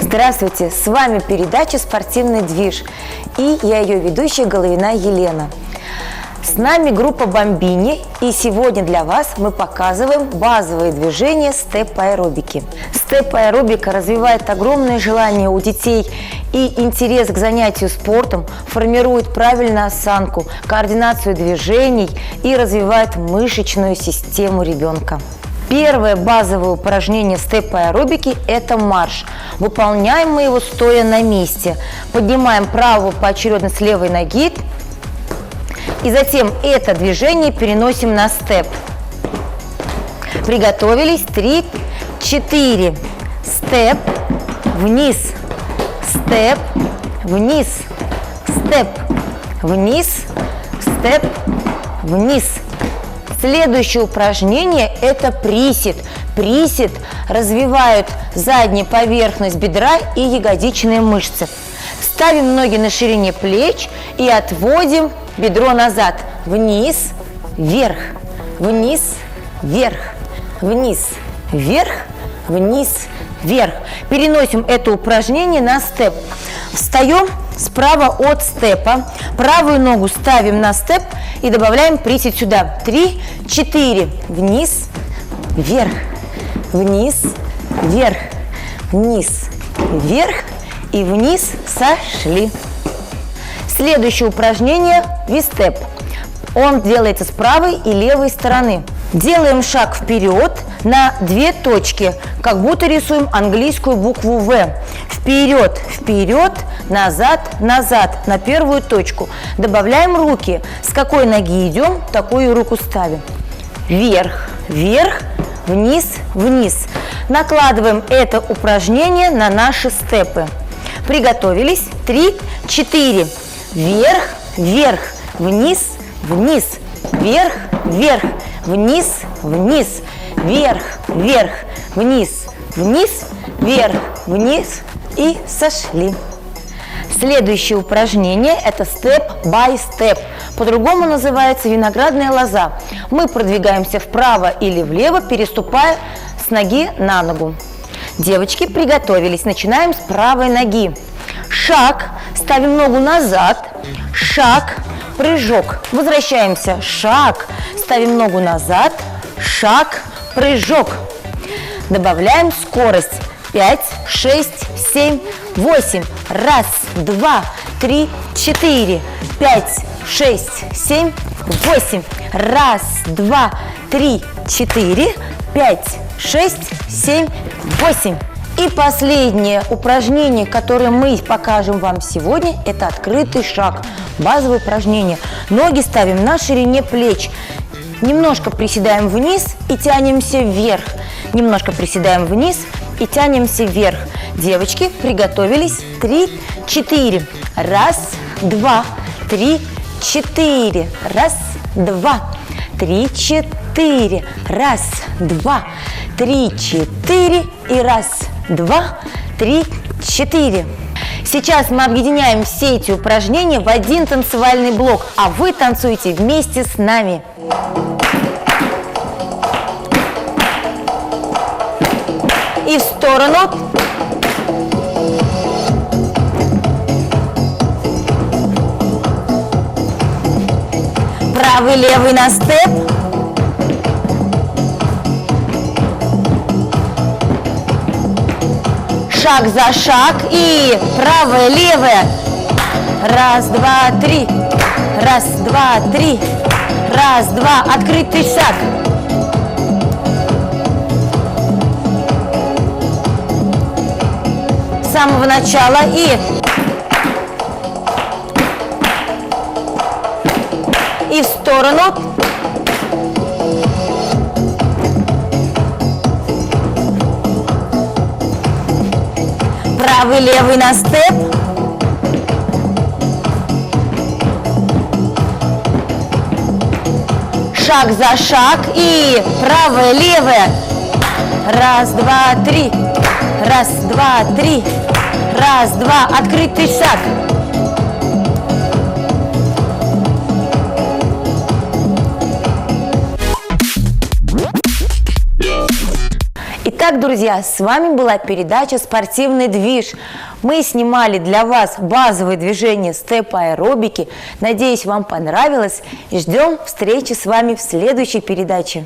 Здравствуйте, с вами передача «Спортивный движ» и я ее ведущая Головина Елена. С нами группа Бомбини, и сегодня для вас мы показываем базовые движения степ-аэробики. Степ-аэробика развивает огромное желание у детей и интерес к занятию спортом, формирует правильную осанку, координацию движений и развивает мышечную систему ребенка. Первое базовое упражнение степ-аэробики – это марш. Выполняем мы его стоя на месте. Поднимаем правую поочередно с левой ноги. И затем это движение переносим на степ. Приготовились. 3, 4. Степ, вниз, степ, вниз, степ, вниз, степ, вниз. Следующее упражнение – это присед. Присед развивает заднюю поверхность бедра и ягодичные мышцы. Ставим ноги на ширине плеч и отводим бедро назад. Вниз, вверх, вниз, вверх, вниз, вверх, вниз, вверх. Переносим это упражнение на степ. Встаем справа от степа, правую ногу ставим на степ и добавляем присед сюда. 3, 4. Вниз, вверх, вниз, вверх, вниз, вверх и вниз. Сошли. Следующее упражнение – вистеп. Он делается с правой и левой стороны. Делаем шаг вперед на 2 точки, как будто рисуем английскую букву В. Вперед, вперед, назад, назад, на первую точку. Добавляем руки. С какой ноги идем, такую руку ставим. Вверх, вверх, вниз, вниз. Накладываем это упражнение на наши степы. Приготовились. 3, 4. Вверх, вверх, вниз, вниз, вверх, вверх, вниз, вниз, вверх, вверх, вниз, вниз, вверх, вниз и сошли. Следующее упражнение – это степ-бай-степ. По-другому называется виноградная лоза. Мы продвигаемся вправо или влево, переступая с ноги на ногу. Девочки, приготовились. Начинаем с правой ноги. Шаг, ставим ногу назад, шаг, прыжок. Возвращаемся, шаг, ставим ногу назад, шаг, прыжок. Добавляем скорость. 5, 6, 7, 8. Раз, 2, 3, 4. 5, 6, 7, 8. Раз, 2, 3, 4. 5, 6, 7, 8. И последнее упражнение, которое мы покажем вам сегодня, это открытый шаг. Базовое упражнение. Ноги ставим на ширине плеч. Немножко приседаем вниз и тянемся вверх. Немножко приседаем вниз и тянемся вверх. Девочки, приготовились. 3, 4. Раз, 2, 3, 4. Раз, 2, 3, 4. Раз, 2, 3, 4. И раз, 2, 3, 4. Сейчас мы объединяем все эти упражнения в один танцевальный блок, а вы танцуете вместе с нами. И в сторону. Правый, левый на степ. Шаг за шаг и правая, левая. Раз, два, три. Раз, два, три. Раз, два. Открытый шаг. С самого начала и в сторону. Правый, левый на степ. Шаг за шаг и правая, левая. Раз, два, три. Раз, два, три. Раз, два. Открытый шаг. Итак, друзья, с вами была передача «Спортивный движ». Мы снимали для вас базовые движения степ-аэробики. Надеюсь, вам понравилось. И ждем встречи с вами в следующей передаче.